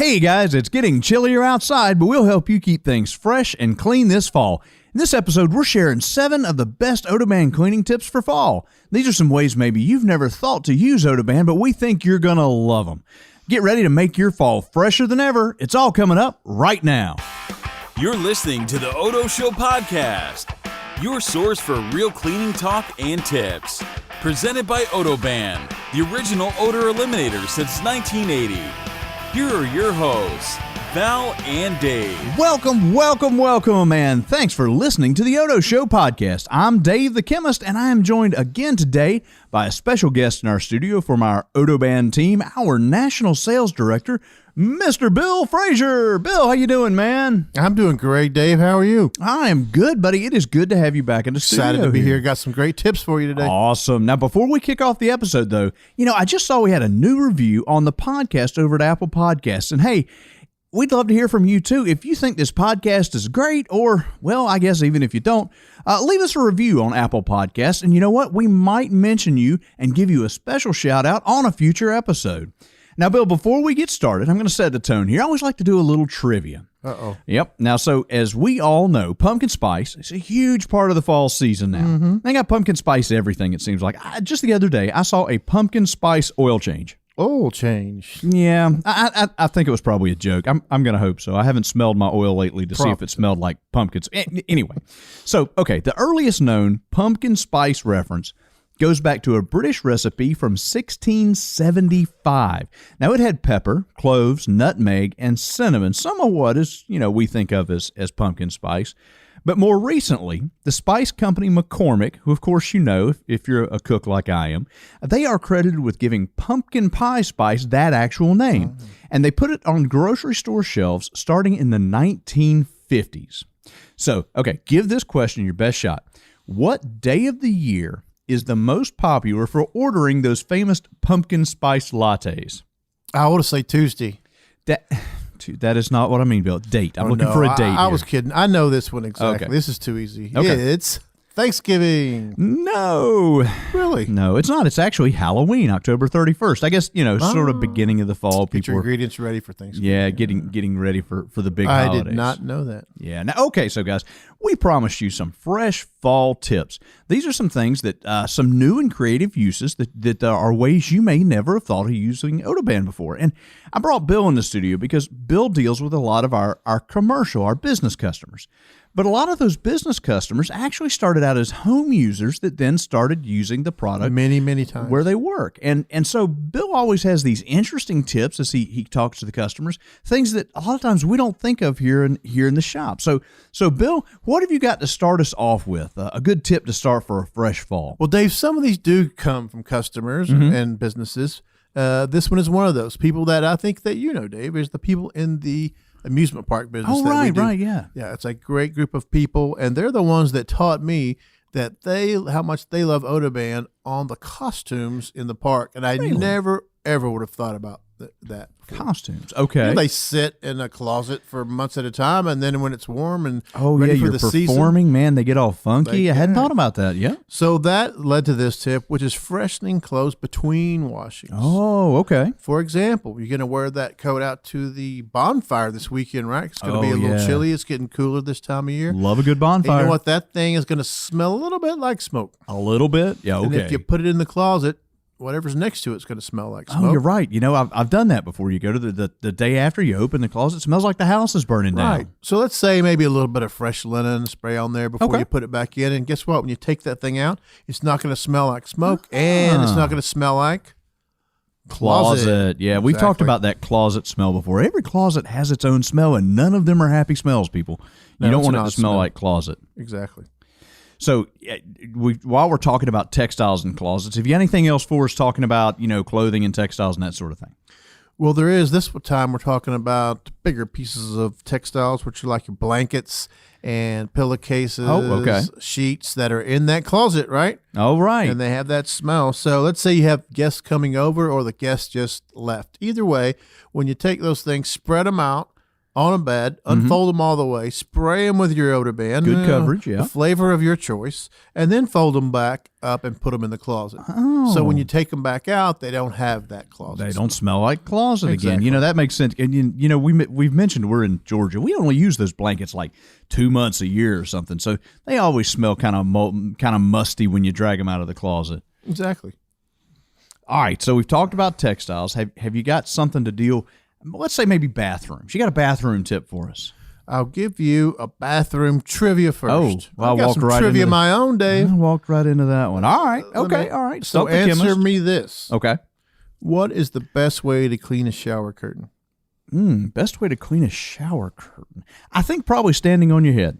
Hey guys, it's getting chillier outside, but we'll help you keep things fresh and clean this fall. In this episode, we're sharing 7 of the best OdoBan cleaning tips for fall. These are some ways maybe you've never thought to use OdoBan, but we think you're going to love them. Get ready to make your fall fresher than ever. It's all coming up right now. You're listening to the Odo Show podcast, your source for real cleaning talk and tips. Presented by OdoBan, the original odor eliminator since 1980. Here are your hosts, Val and Dave. Welcome, and thanks for listening to the Odo Show podcast. I'm Dave the Chemist, and I am joined again today by a special guest in our studio from our OdoBan team, our National Sales Director, Mr. Bill Frazier. Bill, how you doing, man? I'm doing great, Dave. How are you? I am good, buddy. It is good to have you back in the studio. Excited to be here. Got some great tips for you today. Awesome. Now, before we kick off the episode, though, I just saw we had a new review on the podcast over at Apple Podcasts. And hey, we'd love to hear from you, too. If you think this podcast is great, or, well, I guess even if you don't, leave us a review on Apple Podcasts. And you know what? We might mention you and give you a special shout out on a future episode. Now, Bill, before we get started, I'm going to set the tone here. I always like to do a little trivia. Uh-oh. Yep. Now, so as we all know, pumpkin spice is a huge part of the fall season now. Mm-hmm. They got pumpkin spice everything, it seems like. Just the other day, I saw a pumpkin spice oil change. Oil change? Yeah. I think it was probably a joke. I'm going to hope so. I haven't smelled my oil lately to see if it smelled like pumpkins. Anyway, so, okay, the earliest known pumpkin spice reference goes back to a British recipe from 1675. Now, it had pepper, cloves, nutmeg, and cinnamon, some of what is, we think of as pumpkin spice. But more recently, the spice company McCormick, who of course you know if you're a cook like I am, they are credited with giving pumpkin pie spice that actual name. Mm-hmm. And they put it on grocery store shelves starting in the 1950s. So, okay, give this question your best shot. What day of the year is the most popular for ordering those famous pumpkin spice lattes? I want to say Tuesday. That is not what I mean, Bill. Date. I'm looking for a date. I was kidding. I know this one exactly. Okay. This is too easy. Okay. It's Thanksgiving. No. Really? No, it's not. It's actually Halloween, October 31st. I guess, sort of beginning of the fall. Get your ingredients ready for Thanksgiving. Yeah, getting ready for the big holidays. I did not know that. Yeah. Now, okay, so guys, we promised you some fresh fall tips. These are some things that, some new and creative uses that are ways you may never have thought of using OdoBan before. And I brought Bill in the studio because Bill deals with a lot of our commercial, our business customers. But a lot of those business customers actually started out as home users that then started using the product many times where they work. And so Bill always has these interesting tips as he talks to the customers, things that a lot of times we don't think of here in the shop. So Bill, what have you got to start us off with? A good tip to start for a fresh fall. Well, Dave, some of these do come from customers and businesses. This one is one of those people that I think that Dave, is the people in the amusement park business. Oh, right, yeah. Yeah, it's a great group of people, and they're the ones that taught me that how much they love OdoBan on the costumes in the park, and I never, ever would have thought about that. Costumes, okay. They sit in a closet for months at a time, and then when it's warm and ready for the season, performing, man, they get all funky. I hadn't thought about that. Yeah. So that led to this tip, which is freshening clothes between washings. Oh, okay. For example, you're going to wear that coat out to the bonfire this weekend, right? It's going to be a little chilly. It's getting cooler this time of year. Love a good bonfire. And you know what? That thing is going to smell a little bit like smoke. A little bit? Yeah, okay. And if you put it in the closet, whatever's next to it's going to smell like smoke. Oh, you're right. I've done that before. You go to the day after, you open the closet, it smells like the house is burning down. Right. So let's say maybe a little bit of fresh linen spray on there before you put it back in. And guess what? When you take that thing out, it's not going to smell like smoke, and it's not going to smell like closet. Yeah, we've talked about that closet smell before. Every closet has its own smell, and none of them are happy smells, people. You don't want it to smell like closet. Exactly. So while we're talking about textiles and closets, have you got anything else for us talking about, clothing and textiles and that sort of thing? Well, there is. This time we're talking about bigger pieces of textiles, which are like your blankets and pillowcases, sheets that are in that closet, right? Oh, right. And they have that smell. So let's say you have guests coming over or the guests just left. Either way, when you take those things, spread them out, on a bed, unfold them all the way, spray them with your OdoBan. Good coverage, yeah. The flavor of your choice, and then fold them back up and put them in the closet. Oh. So when you take them back out, they don't have that closet. They don't smell like closet again. Exactly. You know, that makes sense. And, you know, we've mentioned we're in Georgia. We only use those blankets like 2 months a year or something. So they always smell kind of musty when you drag them out of the closet. Exactly. All right, so we've talked about textiles. Have you got something to deal? Let's say maybe bathrooms. You got a bathroom tip for us? I'll give you a bathroom trivia first. Oh, well, I've got some right trivia of into my own, Dave. I walked right into that one. All right, okay, all right. So Stop the answer chemist. me this. Okay. What is the best way to clean a shower curtain? Best way to clean a shower curtain. I think probably standing on your head.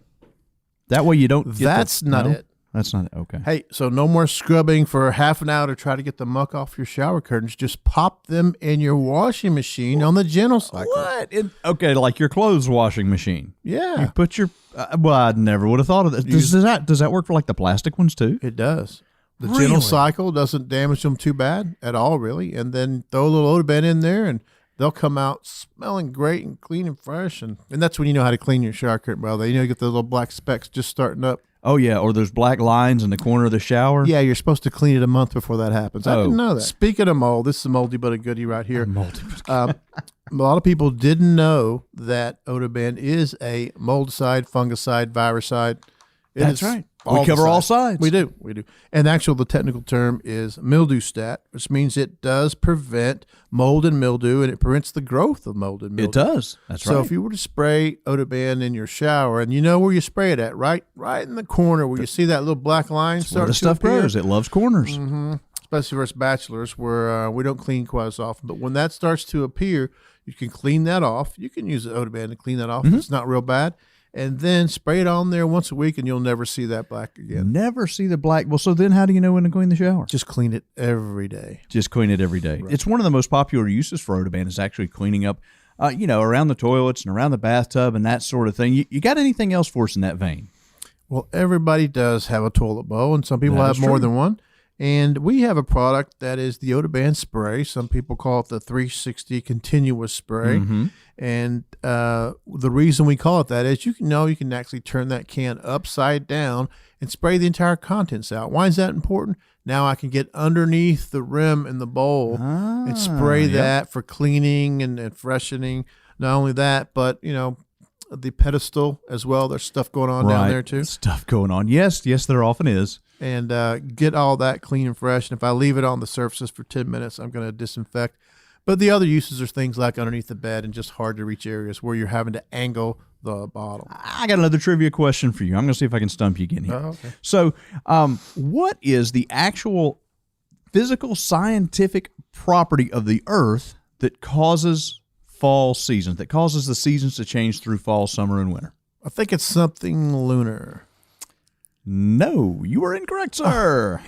That way you don't get That's not it. That's not it. Okay. Hey, so no more scrubbing for half an hour to try to get the muck off your shower curtains. Just pop them in your washing machine on the gentle cycle. What? Okay, like your clothes washing machine. Yeah. You put your well, I never would have thought of that. Does that work for like the plastic ones too? It does. The Really? gentle cycle doesn't damage them too bad at all, really. And then throw a little OdoBan in there, and they'll come out smelling great and clean and fresh. And that's when you know how to clean your shower curtain, brother. You know, you get the little black specks just starting up. Oh yeah, or those black lines in the corner of the shower. Yeah, you're supposed to clean it a month before that happens. I Oh. didn't know that. Speaking of mold, this is a moldy but a goodie right here. Moldy. A lot of people didn't know that OdoBan is a moldicide, fungicide, viricide. It That's is right. all We cover the all sides. We do. And the technical term is mildew stat, which means it does prevent mold and mildew, and it prevents the growth of mold and mildew. It does. That's right. So if you were to spray OdoBan in your shower, and you know where you spray it at, right in the corner where you see that little black line where start the to stuff appear. grows, it loves corners. Especially for us bachelors, where we don't clean quite as often. But when that starts to appear, you can clean that off. You can use the OdoBan to clean that off if it's not real bad. And then spray it on there once a week, and you'll never see that black again. Never see the black. Well, so then how do you know when to clean the shower? Just clean it every day. Just clean it every day. Right. It's one of the most popular uses for OdoBan is actually cleaning up, around the toilets and around the bathtub and that sort of thing. You got anything else for us in that vein? Well, everybody does have a toilet bowl, and some people That have is more true. than one. And we have a product that is the OdoBan spray. Some people call it the 360 continuous spray. And the reason we call it that is you can actually turn that can upside down and spray the entire contents out. Why is that important? Now I can get underneath the rim in the bowl and spray that for cleaning and freshening. Not only that, but, the pedestal as well. There's stuff going on down there too. Stuff going on. Yes, there often is. And get all that clean and fresh. And if I leave it on the surfaces for 10 minutes, I'm going to disinfect. But the other uses are things like underneath the bed and just hard to reach areas where you're having to angle the bottle. I got another trivia question for you. I'm going to see if I can stump you again here. Oh, okay. So, what is the actual physical scientific property of the Earth that causes fall seasons, that causes the seasons to change through fall, summer, and winter? I think it's something lunar. No, you are incorrect, sir.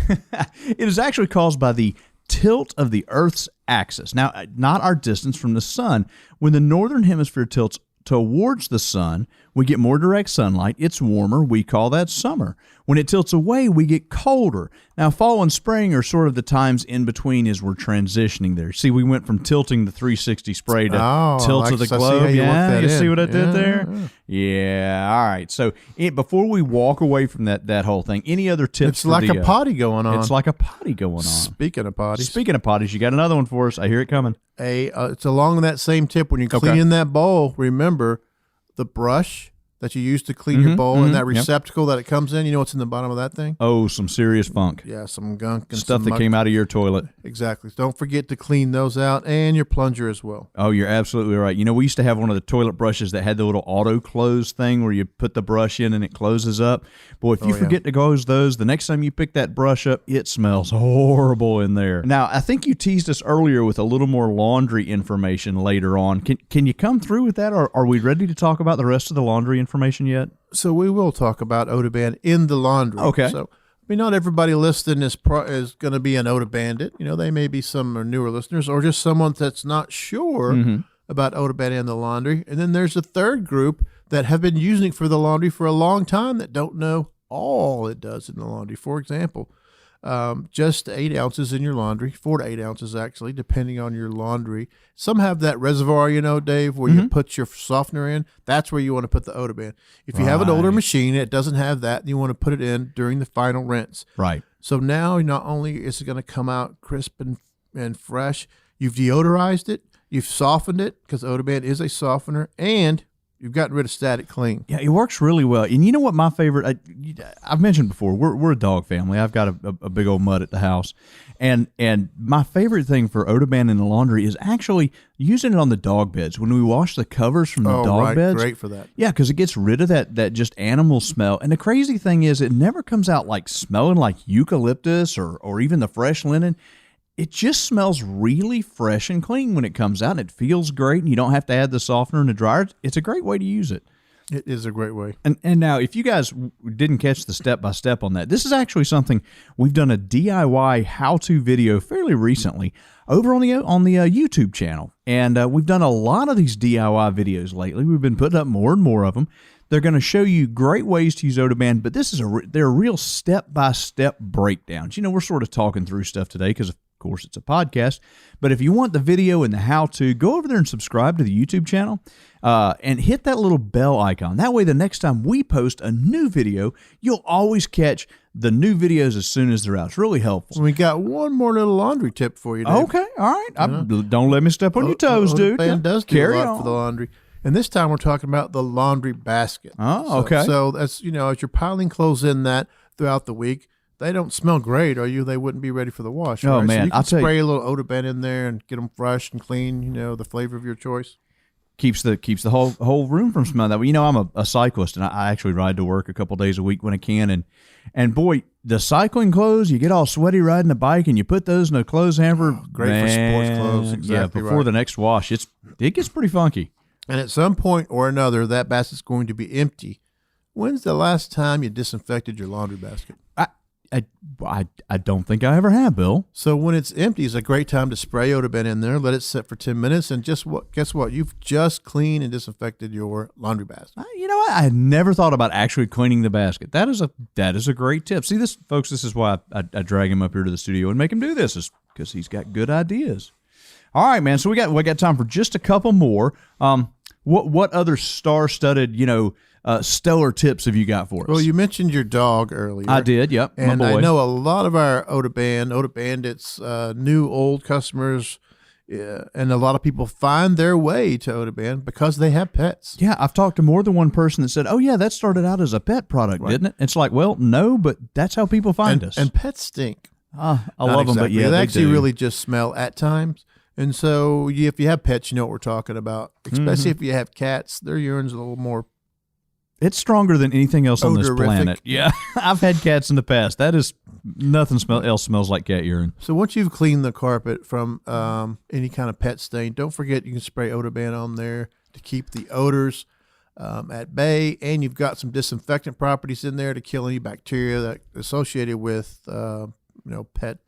It is actually caused by the tilt of the Earth's axis. Now, not our distance from the sun. When the northern hemisphere tilts towards the sun, we get more direct sunlight. It's warmer. We call that summer. When it tilts away, we get colder. Now, fall and spring are sort of the times in between as we're transitioning there. See, we went from tilting the 360 spray to tilt of the globe. You see what I did there? Yeah. All right. So before we walk away from that whole thing, any other tips? It's like a potty going on. It's like a potty going on. Speaking of potties, you got another one for us. I hear it coming. It's along that same tip. When you're cleaning that bowl, remember the brush that you use to clean your bowl and that receptacle that it comes in. You know what's in the bottom of that thing? Oh, some serious funk. Yeah, some gunk and stuff some that muck. came out of your toilet. Exactly. Don't forget to clean those out, and your plunger as well. Oh, you're absolutely right. We used to have one of the toilet brushes that had the little auto close thing where you put the brush in and it closes up. Boy, if you forget to close those, the next time you pick that brush up, it smells horrible in there. Now, I think you teased us earlier with a little more laundry information later on. Can you come through with that, or are we ready to talk about the rest of the laundry information yet? So we will talk about OdoBan in the laundry. Okay. So not everybody listening is going to be an OdoBandit. They may be some newer listeners or just someone that's not sure about OdoBan in the laundry. And then there's a third group that have been using it for the laundry for a long time that don't know all it does in the laundry. For example, just 8 ounces in your laundry, 4 to 8 ounces actually, depending on your laundry. Some have that reservoir, Dave, where you put your softener in. That's where you want to put the OdoBan. If you have an older machine, it doesn't have that, you want to put it in during the final rinse. Right. So now not only is it going to come out crisp and fresh, you've deodorized it, you've softened it, because OdoBan is a softener, and you've gotten rid of static cling. Yeah, it works really well. And you know what my favorite, I've mentioned before, we're a dog family. I've got a big old mutt at the house. And my favorite thing for OdoBan in the laundry is actually using it on the dog beds. When we wash the covers from the dog beds. Great for that. Yeah, because it gets rid of that just animal smell. And the crazy thing is it never comes out like smelling like eucalyptus or even the fresh linen. It just smells really fresh and clean when it comes out, and it feels great, and you don't have to add the softener in the dryer. It's a great way to use it. It is a great way. And now, if you guys didn't catch the step-by-step on that, this is actually something we've done a DIY how-to video fairly recently over on the YouTube channel. And we've done a lot of these DIY videos lately. We've been putting up more and more of them. They're going to show you great ways to use OdoBan, but this is they're real step-by-step breakdowns. We're sort of talking through stuff today because, of course, it's a podcast. But if you want the video and the how-to, go over there and subscribe to the YouTube channel and hit that little bell icon. That way, the next time we post a new video, you'll always catch the new videos as soon as they're out. It's really helpful. We got one more little laundry tip for you, Dave. Okay, all right. Don't let me step on your toes, dude. OdoBan does do Carry a lot on for the laundry. And this time we're talking about the laundry basket. Oh, okay. So that's, as you're piling clothes in that throughout the week, they don't smell great, or they wouldn't be ready for the wash. Oh, right? man. So you can I'll tell spray a little OdoBan in there and get them fresh and clean, the flavor of your choice. Keeps the whole room from smelling that way. I'm a cyclist, and I actually ride to work a couple days a week when I can. And boy, the cycling clothes, you get all sweaty riding a bike, and you put those in a clothes hamper. Great for sports clothes. Exactly. Yeah, before the next wash, it gets pretty funky. And at some point or another, that basket's going to be empty. When's the last time you disinfected your laundry basket? I don't think I ever have, Bill. So when it's empty, it's a great time to spray OdoBan in there, let it sit for 10 minutes, and guess what? You've just cleaned and disinfected your laundry basket. You know what? I had never thought about actually cleaning the basket. That is a great tip. See, this, folks, this is why I drag him up here to the studio and make him do this, is because he's got good ideas. All right, man. So we got time for just a couple more. What other star-studded, stellar tips have you got for us? Well, you mentioned your dog earlier. I did, yep. And my boy. I know a lot of our OdoBandits, new, old customers, and a lot of people find their way to OdoBan because they have pets. Yeah, I've talked to more than one person that said, oh, yeah, that started out as a pet product, didn't it? It's like, well, no, but that's how people find us. And pets stink. I love them, but yeah, they actually do. really just smell at times. And so if you have pets, you know what we're talking about, especially if you have cats. Their urine's a little more. It's stronger than anything else on this odorific. planet. Yeah, I've had cats in the past. That is nothing else smells like cat urine. So once you've cleaned the carpet from any kind of pet stain, don't forget you can spray OdoBan on there to keep the odors at bay, and you've got some disinfectant properties in there to kill any bacteria that associated with pet.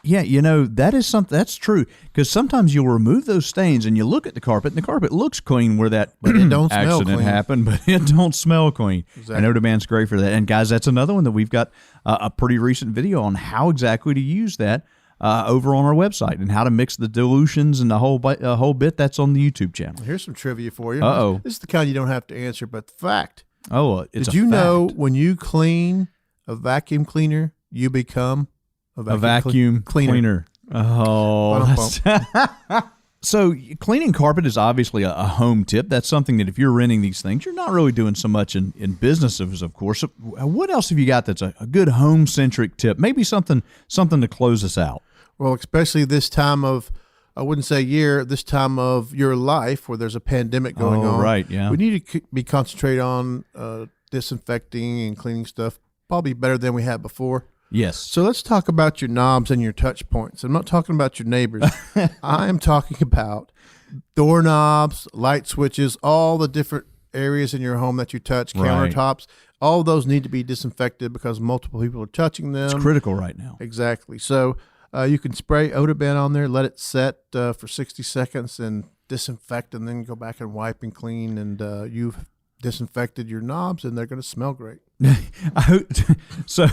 Yeah, that is something that's true, because sometimes you'll remove those stains and you look at the carpet, and the carpet looks clean where that it don't smell accident clean. happened, but it don't smell clean. Exactly. And OdoBan's great for that. And guys, that's another one that we've got a pretty recent video on how exactly to use that over on our website, and how to mix the dilutions and the whole bit. That's on the YouTube channel. Here's some trivia for you. Uh-oh. This is the kind you don't have to answer, but the fact. Oh, it's Did you know when you clean a vacuum cleaner, you become a vacuum cleaner? Oh, so cleaning carpet is obviously a home tip. That's something that if you're renting these things, you're not really doing so much in businesses, of course. What else have you got that's a good home-centric tip? Maybe something to close us out. Well, especially this time of, I wouldn't say year, this time of your life where there's a pandemic going on. Right, yeah. We need to be concentrated on disinfecting and cleaning stuff probably better than we had before. Yes. So let's talk about your knobs and your touch points. I'm not talking about your neighbors. I am talking about doorknobs, light switches, all the different areas in your home that you touch, countertops. All of those need to be disinfected because multiple people are touching them. It's critical right now. Exactly. So you can spray OdoBan on there, let it set for 60 seconds and disinfect, and then go back and wipe and clean, and you've disinfected your knobs, and they're going to smell great. So,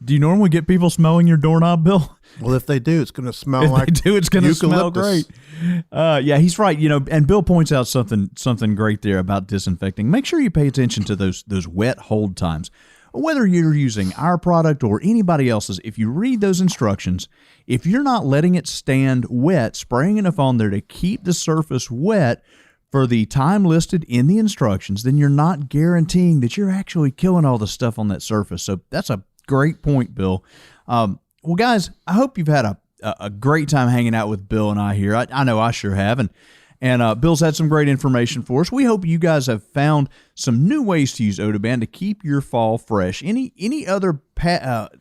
do you normally get people smelling your doorknob, Bill? Well, if they do, it's going to smell If like they do, it's going to smell eucalyptus. great. Yeah, he's right. And Bill points out something great there about disinfecting. Make sure you pay attention to those wet hold times. Whether you're using our product or anybody else's, if you read those instructions, if you're not letting it stand wet, spraying enough on there to keep the surface wet for the time listed in the instructions, then you're not guaranteeing that you're actually killing all the stuff on that surface. So that's a great point, Bill. Well, guys, I hope you've had a great time hanging out with Bill and I here. I know I sure have. And Bill's had some great information for us. We hope you guys have found some new ways to use OdoBan to keep your fall fresh. Any other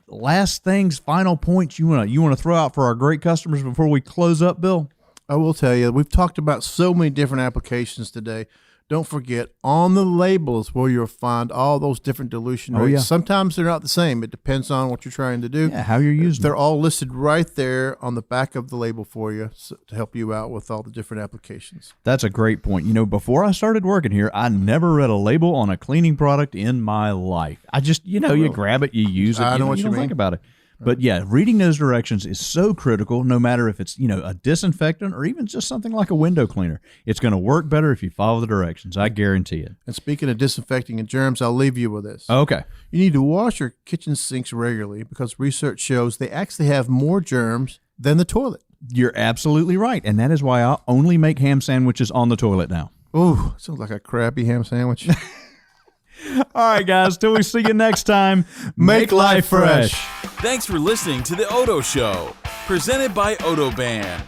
last things, final points you want to throw out for our great customers before we close up, Bill? I will tell you, we've talked about so many different applications today. Don't forget, on the labels where you'll find all those different dilution rates. Yeah. Sometimes they're not the same. It depends on what you're trying to do. Yeah, how you're using They're it. all listed right there on the back of the label for you to help you out with all the different applications. That's a great point. Before I started working here, I never read a label on a cleaning product in my life. I just, you grab it, you use it. I know what you you don't mean. think about it. But yeah, reading those directions is so critical, no matter if it's, a disinfectant or even just something like a window cleaner. It's going to work better if you follow the directions. I guarantee it. And speaking of disinfecting and germs, I'll leave you with this. Okay. You need to wash your kitchen sinks regularly because research shows they actually have more germs than the toilet. You're absolutely right. And that is why I only make ham sandwiches on the toilet now. Ooh, sounds like a crappy ham sandwich. All right, guys. Till we see you next time, make life fresh. Thanks for listening to The Odo Show, presented by OdoBan.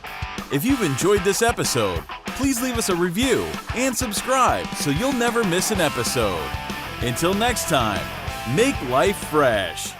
If you've enjoyed this episode, please leave us a review and subscribe so you'll never miss an episode. Until next time, make life fresh.